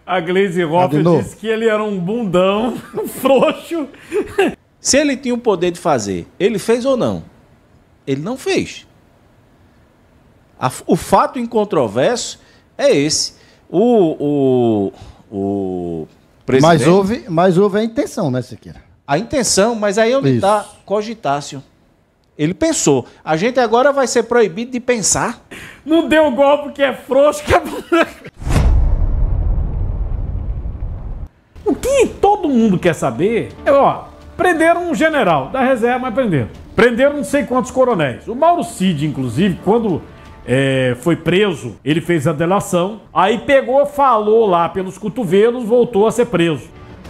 A Gleisi Hoffmann disse que ele era um bundão, um frouxo. Se ele tinha o poder de fazer, ele fez ou não? Ele não fez. O fato incontroverso é esse. O presidente... Mas houve a intenção, né, Siqueira? A intenção, mas aí onde está cogitácio. Ele pensou. A gente agora vai ser proibido de pensar. Não deu golpe que é frouxo, que é... O que todo mundo quer saber é, prenderam um general da reserva, mas prenderam. Prenderam não sei quantos coronéis. O Mauro Cid, inclusive, quando foi preso, ele fez a delação, aí pegou, falou lá pelos cotovelos, voltou a ser preso.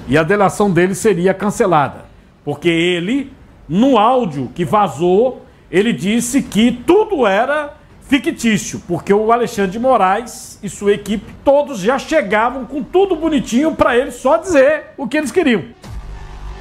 E a delação dele seria cancelada. Porque ele, no áudio que vazou, ele disse que tudo era fictício, porque o Alexandre de Moraes e sua equipe todos já chegavam com tudo bonitinho para ele só dizer o que eles queriam.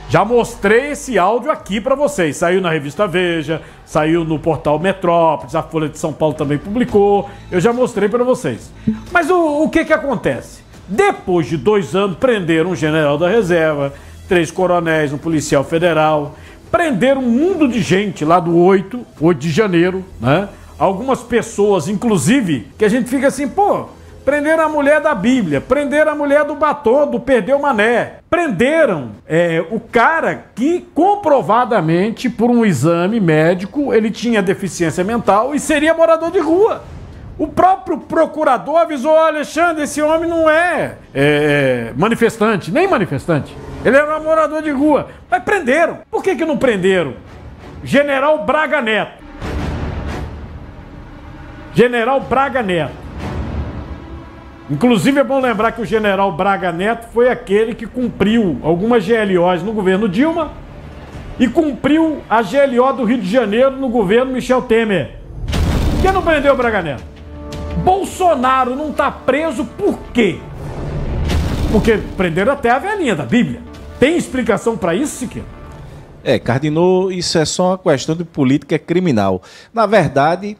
Já mostrei esse áudio aqui para vocês. Saiu na revista Veja, saiu no portal Metrópolis, a Folha de São Paulo também publicou. Eu já mostrei para vocês. Mas o que acontece? Depois de 2 anos, prenderam um general da reserva, 3 coronéis, um policial federal, prenderam um mundo de gente lá do 8 de janeiro, né? Algumas pessoas, inclusive, que a gente fica assim, pô, prenderam a mulher da Bíblia, prenderam a mulher do batom, do Perdeu Mané, prenderam o cara que comprovadamente, por um exame médico, ele tinha deficiência mental e seria morador de rua. O próprio procurador avisou, Alexandre, esse homem não é manifestante, nem manifestante. Ele era um morador de rua. Mas prenderam. Por que não prenderam? General Braga Neto. General Braga Neto. Inclusive é bom lembrar que o general Braga Neto foi aquele que cumpriu algumas GLOs no governo Dilma e cumpriu a GLO do Rio de Janeiro no governo Michel Temer. Por que não prendeu o Braga Neto? Bolsonaro não está preso por quê? Porque prenderam até a velhinha da Bíblia. Tem explicação para isso, Siqueira? Cardinô, isso é só uma questão de política criminal. Na verdade,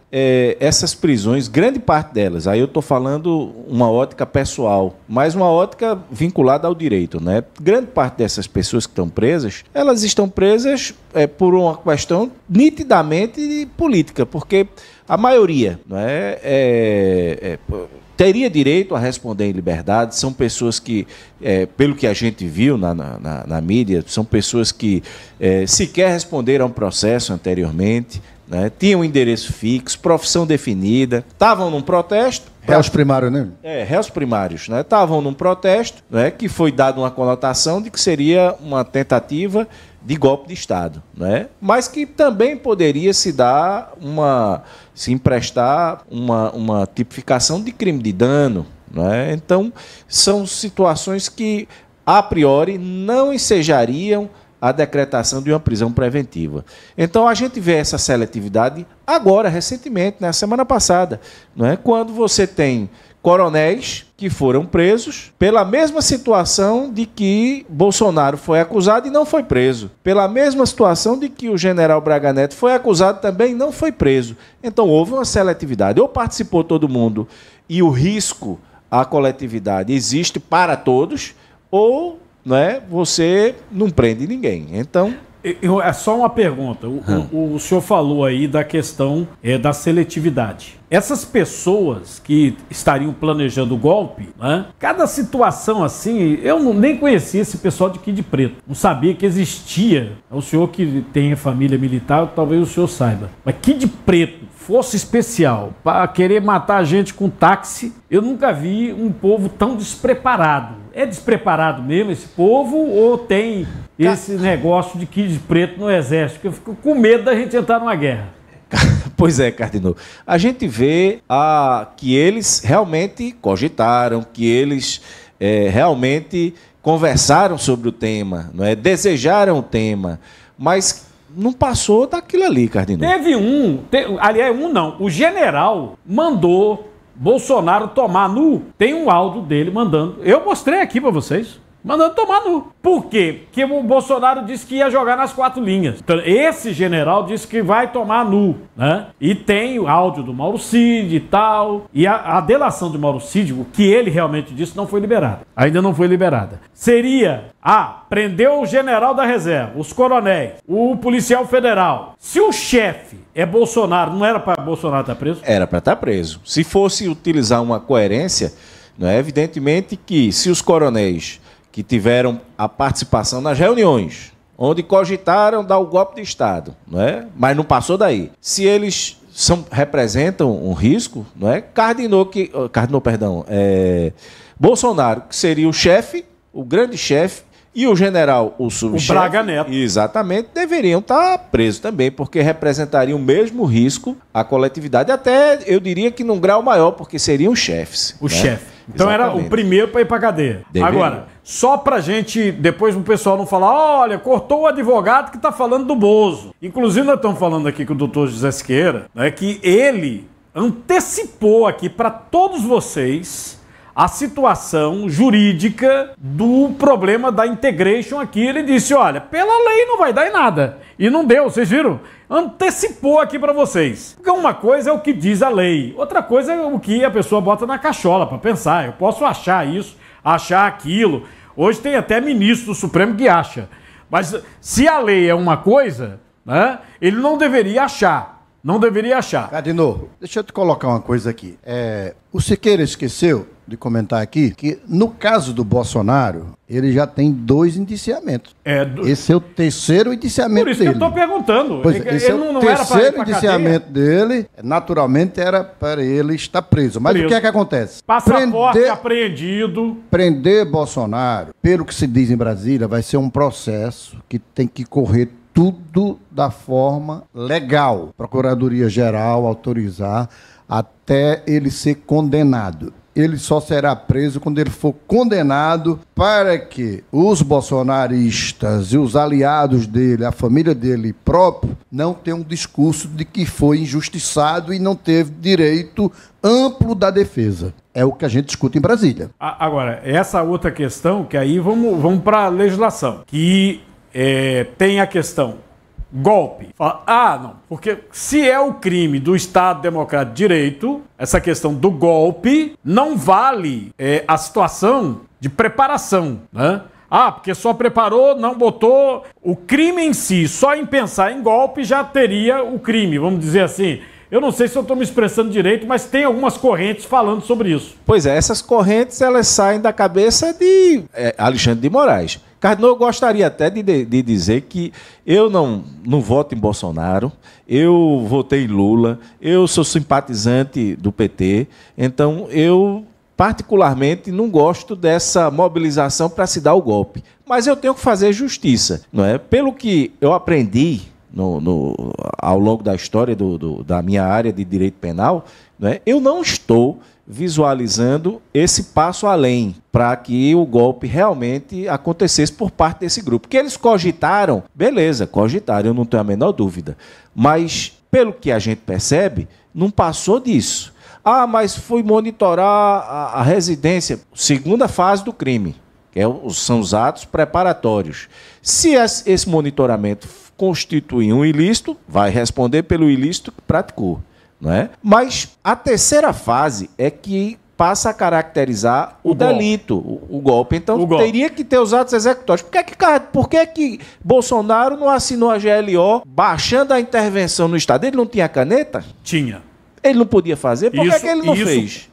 essas prisões, grande parte delas, aí eu estou falando uma ótica pessoal, mas uma ótica vinculada ao direito, né? Grande parte dessas pessoas que estão presas, elas estão presas por uma questão nitidamente política, porque a maioria, não teria direito a responder em liberdade, são pessoas que, pelo que a gente viu na mídia, são pessoas que sequer responderam a um processo anteriormente, né? Tinham endereço fixo, profissão definida, estavam num protesto. Réus primários, né? Réus primários, né? Estavam num protesto, né? Que foi dado uma conotação de que seria uma tentativa de golpe de Estado, né? Mas que também poderia se emprestar uma tipificação de crime de dano, né? Então, são situações que, a priori, não ensejariam a decretação de uma prisão preventiva. Então, a gente vê essa seletividade agora, recentemente, na semana passada, né? Quando você tem coronéis que foram presos pela mesma situação de que Bolsonaro foi acusado e não foi preso. Pela mesma situação de que o general Braga Neto foi acusado também e não foi preso. Então houve uma seletividade. Ou participou todo mundo e o risco à coletividade existe para todos, ou você não prende ninguém. Então... É só uma pergunta. O senhor falou aí da questão da seletividade. Essas pessoas que estariam planejando o golpe, né? Cada situação assim, eu nem conhecia esse pessoal de Kid Preto. Não sabia que existia. O senhor que tem família militar, talvez o senhor saiba. Mas Kid Preto, força especial, para querer matar a gente com táxi, eu nunca vi um povo tão despreparado. É despreparado mesmo esse povo ou tem esse negócio de Kid Preto no exército? Porque eu fico com medo da gente entrar numa guerra. Pois é, Cardinô. A gente vê que eles realmente cogitaram, que eles realmente conversaram sobre o tema, desejaram o tema, mas não passou daquilo ali, Cardinô. Aliás, o general mandou Bolsonaro tomar tem um áudio dele mandando. Eu mostrei aqui para vocês. Mandando tomar nu. Por quê? Porque o Bolsonaro disse que ia jogar nas 4 linhas. Então, esse general disse que vai tomar nu, né? E tem o áudio do Mauro Cid e tal. E a delação do Mauro Cid, o que ele realmente disse, não foi liberada. Ainda não foi liberada. Seria, prendeu o general da reserva, os coronéis, o policial federal. Se o chefe é Bolsonaro, não era para Bolsonaro estar preso? Era para estar preso. Se fosse utilizar uma coerência, não é evidentemente que se os coronéis que tiveram a participação nas reuniões, onde cogitaram dar o golpe de Estado, não é? Mas não passou daí. Se eles representam um risco, não é? Bolsonaro, que seria o chefe, o grande chefe, e o general, o subchefe, o Braga Neto, exatamente, deveriam estar presos também, porque representariam o mesmo risco à coletividade, até eu diria que num grau maior, porque seriam chefes. O chefe. Então exatamente. Era o primeiro para ir para cadeia. Deveria. Agora, só para gente, depois o pessoal não falar, olha, cortou o advogado que está falando do Bozo. Inclusive nós estamos falando aqui com o doutor José Siqueira, né, que ele antecipou aqui para todos vocês a situação jurídica do problema da integration aqui. Ele disse, olha, pela lei não vai dar em nada. E não deu, vocês viram? Antecipou aqui para vocês. Porque uma coisa é o que diz a lei, outra coisa é o que a pessoa bota na cachola para pensar. Eu posso achar isso, achar aquilo. Hoje tem até ministro do Supremo que acha. Mas se a lei é uma coisa, né, ele não deveria achar. Não deveria achar. Cadinô, deixa eu te colocar uma coisa aqui. O Siqueira esqueceu de comentar aqui que, no caso do Bolsonaro, ele já tem 2 indiciamentos. Esse é o terceiro indiciamento dele. Por isso que eu estou perguntando. Esse é o terceiro indiciamento dele. Naturalmente, era para ele estar preso. Mas o que é que acontece? Passaporte apreendido. Prender Bolsonaro, pelo que se diz em Brasília, vai ser um processo que tem que correr tudo da forma legal. Procuradoria-Geral autorizar até ele ser condenado. Ele só será preso quando ele for condenado, para que os bolsonaristas e os aliados dele, a família dele próprio, não tenham um discurso de que foi injustiçado e não teve direito amplo da defesa. É o que a gente discute em Brasília. Agora, essa outra questão, que aí vamos para a legislação, que tem a questão golpe. Fala, não, porque se é o crime do Estado Democrático de Direito, essa questão do golpe não vale a situação de preparação, né? Porque só preparou, não botou o crime em si, só em pensar em golpe já teria o crime, vamos dizer assim. Eu não sei se eu estou me expressando direito, mas tem algumas correntes falando sobre isso. Pois é, essas correntes elas saem da cabeça de Alexandre de Moraes. Carnot, eu gostaria até de dizer que eu não voto em Bolsonaro, eu votei em Lula, eu sou simpatizante do PT, então eu particularmente não gosto dessa mobilização para se dar o golpe. Mas eu tenho que fazer justiça, não é? Pelo que eu aprendi ao longo da história da minha área de direito penal, não é? Eu não estou visualizando esse passo além para que o golpe realmente acontecesse por parte desse grupo. Que eles cogitaram, beleza, cogitaram, eu não tenho a menor dúvida. Mas, pelo que a gente percebe, não passou disso. Mas foi monitorar a residência, segunda fase do crime, que são os atos preparatórios. Se esse monitoramento constituir um ilícito, vai responder pelo ilícito que praticou. Não é? Mas a terceira fase é que passa a caracterizar o delito, o golpe. Então teria que ter os atos executórios. Por que Bolsonaro não assinou a GLO baixando a intervenção no Estado? Ele não tinha caneta? Tinha. Ele não podia fazer? Por que ele não fez?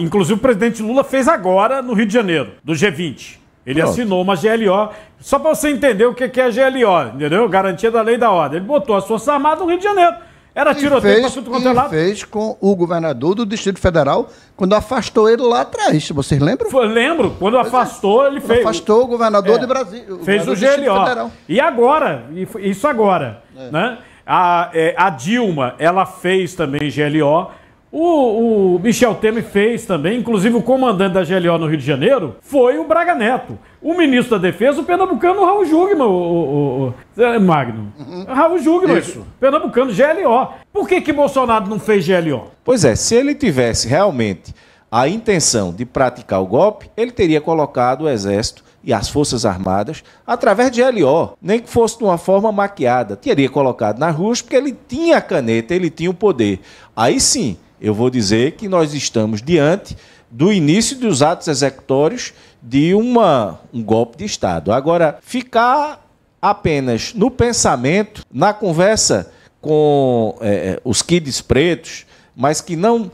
Inclusive o presidente Lula fez agora no Rio de Janeiro, do G20. Ele assinou uma GLO, só para você entender o que é a GLO, entendeu? Garantia da lei e da ordem. Ele botou as Forças Armadas no Rio de Janeiro. Era tiroteio para tudo quanto é lado. Fez com o governador do Distrito Federal, quando afastou ele lá atrás. Vocês lembram? Lembro. Quando afastou, ele fez. Afastou o governador de Brasília. Fez o GLO. E agora, isso agora, né? A Dilma, ela fez também GLO. O Michel Temer fez também, inclusive o comandante da GLO no Rio de Janeiro foi o Braga Neto. O ministro da Defesa, o pernambucano Raul Jugman, Magno. Raul Jugman, isso. Pernambucano, GLO. Por que Bolsonaro não fez GLO? Pois é, se ele tivesse realmente a intenção de praticar o golpe, ele teria colocado o Exército e as Forças Armadas através de LO, nem que fosse de uma forma maquiada. Teria colocado nas ruas porque ele tinha a caneta, ele tinha o poder. Aí sim, eu vou dizer que nós estamos diante do início dos atos executórios de um golpe de Estado. Agora, ficar apenas no pensamento, na conversa com os kids pretos, mas que não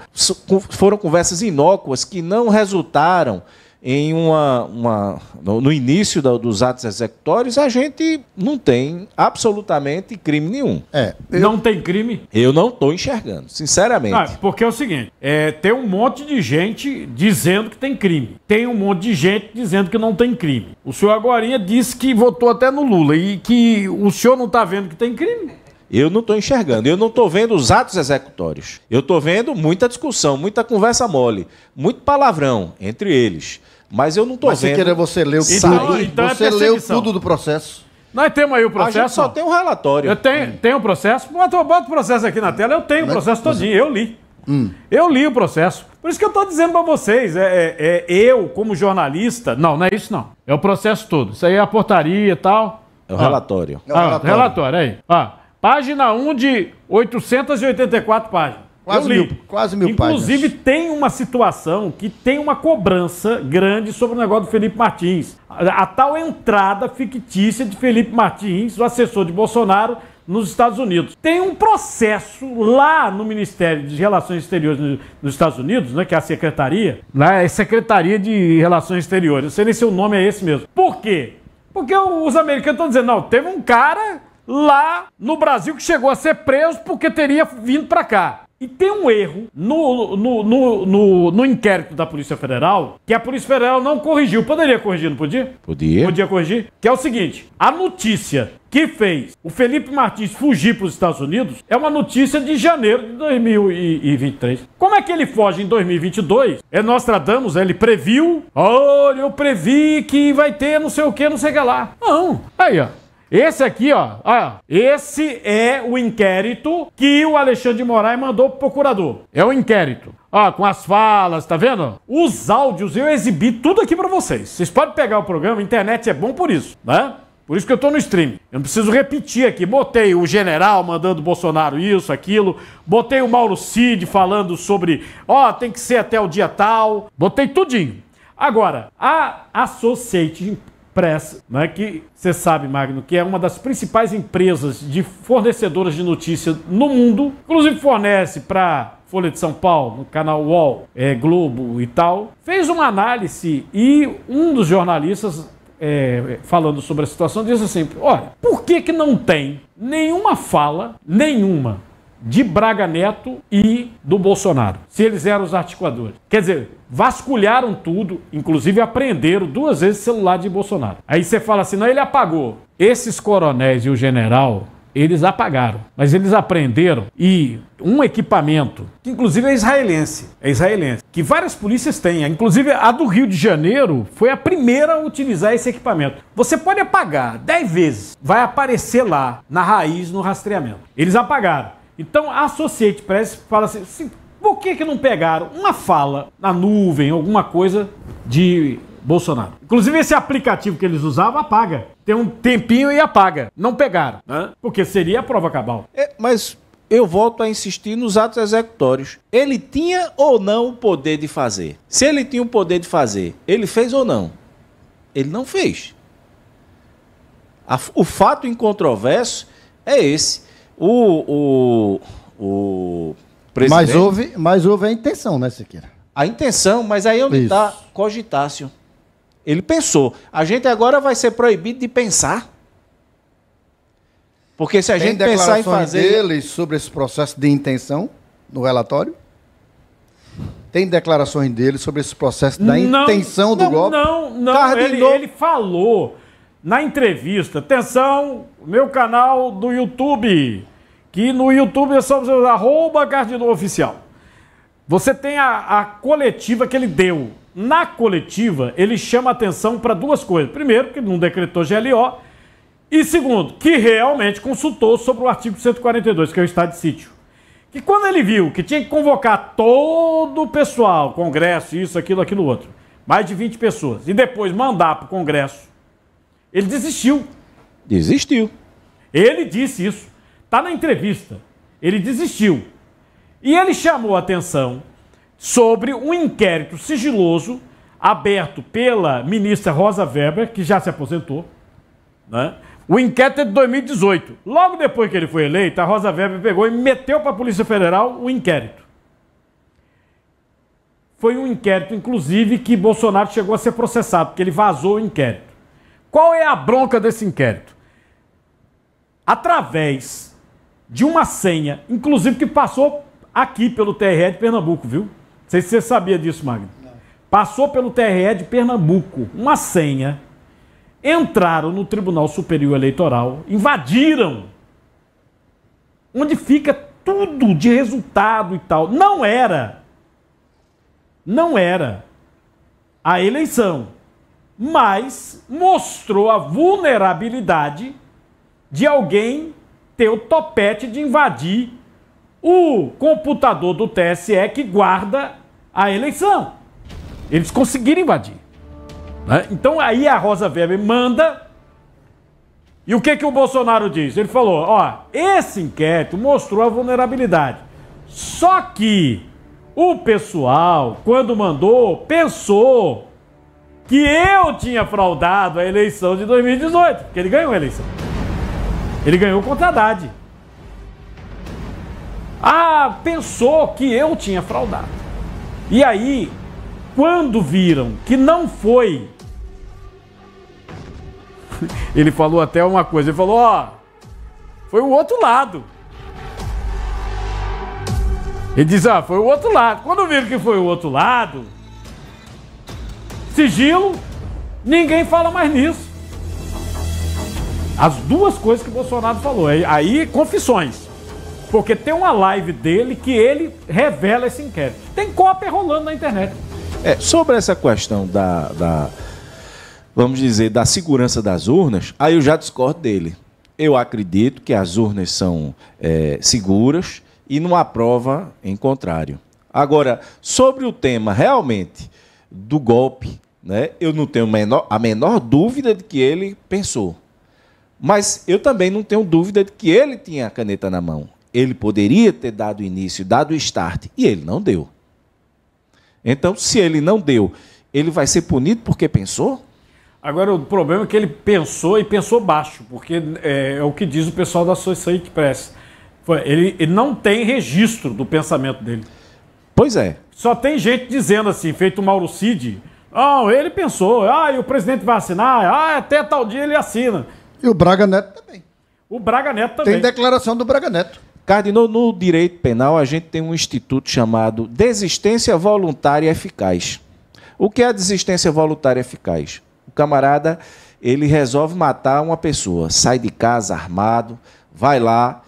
foram conversas inócuas, que não resultaram em no início dos atos executórios, a gente não tem absolutamente crime nenhum. Não tem crime? Eu não estou enxergando, sinceramente. Porque é o seguinte, tem um monte de gente dizendo que tem crime. Tem um monte de gente dizendo que não tem crime. O senhor agorinha disse que votou até no Lula e que o senhor não está vendo que tem crime? Eu não estou enxergando, eu não estou vendo os atos executórios. Eu estou vendo muita discussão, muita conversa mole, muito palavrão entre eles. Mas eu não estou vendo... Mas você leu você leu tudo do processo? Nós temos aí o processo. A gente só tem um relatório. Eu tenho o processo. Bota o processo aqui na tela, eu tenho o processo todinho, eu li. Eu li o processo. Por isso que eu estou dizendo para vocês, eu como jornalista... Não é isso não. É o processo todo. Isso aí é a portaria e tal. É o relatório. Relatório, aí. Página 1 de 884 páginas. Quase mil páginas. Inclusive, tem uma situação que tem uma cobrança grande sobre o negócio do Felipe Martins. A tal entrada fictícia de Felipe Martins, o assessor de Bolsonaro, nos Estados Unidos. Tem um processo lá no Ministério de Relações Exteriores nos Estados Unidos, né, que é a Secretaria, lá é Secretaria de Relações Exteriores. Não sei nem se o nome é esse mesmo. Por quê? Porque os americanos estão dizendo, não, teve um cara lá no Brasil que chegou a ser preso porque teria vindo para cá. E tem um erro no inquérito da Polícia Federal, que a Polícia Federal não corrigiu. Poderia corrigir, não podia? Podia corrigir. Que é o seguinte, a notícia que fez o Felipe Martins fugir para os Estados Unidos é uma notícia de janeiro de 2023. Como é que ele foge em 2022? Nostradamus, ele previu, olha, eu previ que vai ter não sei o que lá. Não, aí ó. Esse aqui, ó, esse é o inquérito que o Alexandre de Moraes mandou pro procurador. É o inquérito. Com as falas, tá vendo? Os áudios eu exibi tudo aqui pra vocês. Vocês podem pegar o programa, a internet é bom por isso, né? Por isso que eu tô no stream. Eu não preciso repetir aqui. Botei o general mandando Bolsonaro isso, aquilo. Botei o Mauro Cid falando sobre, tem que ser até o dia tal. Botei tudinho. Agora, a Associated Press, né, que você sabe, Magno, que é uma das principais empresas de fornecedoras de notícia no mundo, inclusive fornece para Folha de São Paulo, no canal UOL, Globo e tal, fez uma análise e um dos jornalistas, falando sobre a situação, disse assim, olha, por que não tem nenhuma fala, de Braga Neto e do Bolsonaro, se eles eram os articuladores? Quer dizer, vasculharam tudo, inclusive apreenderam 2 vezes o celular de Bolsonaro. Aí você fala assim, não, ele apagou. Esses coronéis e o general, eles apagaram, mas eles apreenderam e um equipamento, que inclusive é israelense, que várias polícias têm, inclusive a do Rio de Janeiro foi a primeira a utilizar esse equipamento. Você pode apagar 10 vezes, vai aparecer lá na raiz, no rastreamento. Eles apagaram. Então a Associated Press fala assim, por que não pegaram uma fala na nuvem, alguma coisa de Bolsonaro? Inclusive esse aplicativo que eles usavam apaga. Tem um tempinho e apaga. Não pegaram, né? Porque seria a prova cabal. Mas eu volto a insistir nos atos executórios. Ele tinha ou não o poder de fazer? Se ele tinha o poder de fazer, ele fez ou não? Ele não fez. O fato incontroverso é esse. O presidente... Mas houve a intenção, né, Siqueira? A intenção, mas aí onde está cogitácio. Ele pensou. A gente agora vai ser proibido de pensar. Porque se a gente pensar em fazer... Tem declarações deles sobre esse processo de intenção no relatório? Tem declarações dele sobre esse processo da intenção do golpe? Não. Ele falou na entrevista, atenção, meu canal do YouTube, que no YouTube é só @Cardinal_Oficial. Você tem a coletiva que ele deu. Na coletiva, ele chama atenção para 2 coisas. Primeiro, que ele não decretou GLO. E segundo, que realmente consultou sobre o artigo 142, que é o estado de sítio. que quando ele viu que tinha que convocar todo o pessoal, Congresso, isso, aquilo outro, mais de 20 pessoas, e depois mandar para o Congresso, ele desistiu. Desistiu. Ele disse isso. Está na entrevista. Ele desistiu. E ele chamou a atenção sobre um inquérito sigiloso aberto pela ministra Rosa Weber, que já se aposentou, né? O inquérito é de 2018. Logo depois que ele foi eleito, a Rosa Weber pegou e meteu para a Polícia Federal o inquérito. Foi um inquérito, inclusive, que Bolsonaro chegou a ser processado, porque ele vazou o inquérito. Qual é a bronca desse inquérito? Através de uma senha, inclusive que passou aqui pelo TRE de Pernambuco, viu? Não sei se você sabia disso, Magno. Não. Passou pelo TRE de Pernambuco, uma senha, entraram no Tribunal Superior Eleitoral, invadiram, onde fica tudo de resultado e tal. Não era a eleição, mas mostrou a vulnerabilidade de alguém ter o topete de invadir o computador do TSE que guarda a eleição. Eles conseguiram invadir, né? Então aí a Rosa Weber manda, e o que o Bolsonaro diz? Ele falou, ó, esse inquérito mostrou a vulnerabilidade, só que o pessoal, quando mandou, pensou que eu tinha fraudado a eleição de 2018, porque ele ganhou a eleição. Ele ganhou contra Haddad. Ah, pensou que eu tinha fraudado. E aí, quando viram que não foi, ele falou até uma coisa, ele falou, ó, foi o outro lado. Ele diz, ah, foi o outro lado. Quando viram que foi o outro lado, sigilo, ninguém fala mais nisso. As duas coisas que o Bolsonaro falou. Aí, confissões. Porque tem uma live dele que ele revela esse inquérito. Tem cópia rolando na internet. Sobre essa questão vamos dizer, da segurança das urnas, aí eu já discordo dele. Eu acredito que as urnas são seguras e não há prova em contrário. Agora, sobre o tema realmente do golpe, né, eu não tenho a menor dúvida de que ele pensou. Mas eu também não tenho dúvida de que ele tinha a caneta na mão. Ele poderia ter dado início, dado start, e ele não deu. Então, se ele não deu, ele vai ser punido porque pensou? Agora, o problema é que ele pensou e pensou baixo, porque é o que diz o pessoal da Associated Press. Ele não tem registro do pensamento dele. Pois é. Só tem gente dizendo assim, feito o Mauro Cid, ele pensou, e o presidente vai assinar, até tal dia ele assina. E o Braga Neto também. O Braga Neto também. Tem declaração do Braga Neto. Cardinal, no direito penal, a gente tem um instituto chamado desistência voluntária eficaz. O que é a desistência voluntária eficaz? O camarada, ele resolve matar uma pessoa, sai de casa armado, vai lá,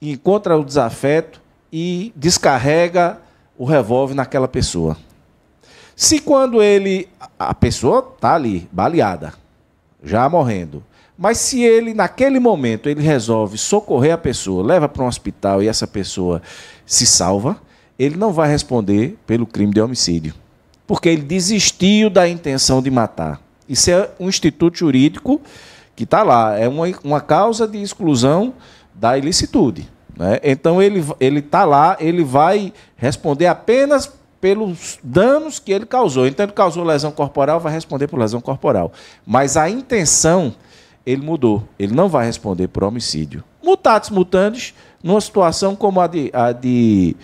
encontra o desafeto e descarrega o revólver naquela pessoa. Se quando a pessoa está ali, baleada, já morrendo, mas se ele, naquele momento, ele resolve socorrer a pessoa, leva para um hospital e essa pessoa se salva, ele não vai responder pelo crime de homicídio, porque ele desistiu da intenção de matar. Isso é um instituto jurídico que está lá, é uma causa de exclusão da ilicitude, né? Então ele está lá, ele vai responder apenas pelos danos que ele causou. Então ele causou lesão corporal, vai responder por lesão corporal. Mas a intenção, ele mudou. Ele não vai responder por homicídio. Mutatis mutandis, numa situação como a de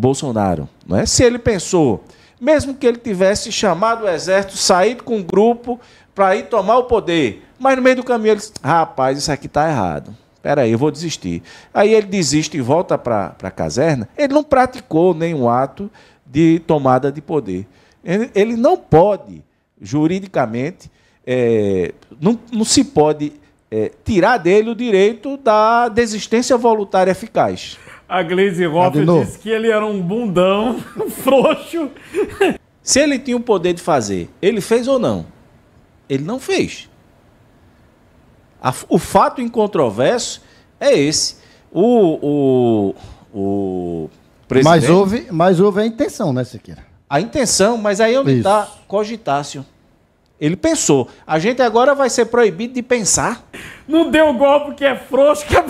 Bolsonaro, não é? Se ele pensou, mesmo que ele tivesse chamado o exército, saído com um grupo para ir tomar o poder, mas no meio do caminho ele disse, rapaz, isso aqui está errado. Espera aí, eu vou desistir. Aí ele desiste e volta para a caserna. Ele não praticou nenhum ato de tomada de poder. Ele não pode, juridicamente, não se pode tirar dele o direito da desistência voluntária eficaz. A Gleisi Hoffmann disse que ele era um bundão, frouxo. Se ele tinha o poder de fazer, ele fez ou não? Ele não fez. O fato incontroverso é esse. O o presidente... Mas houve a intenção, né, Siqueira? A intenção, mas aí eu lhe dá cogitácio. Ele pensou. A gente agora vai ser proibido de pensar. Não deu golpe que é frouxo, que é...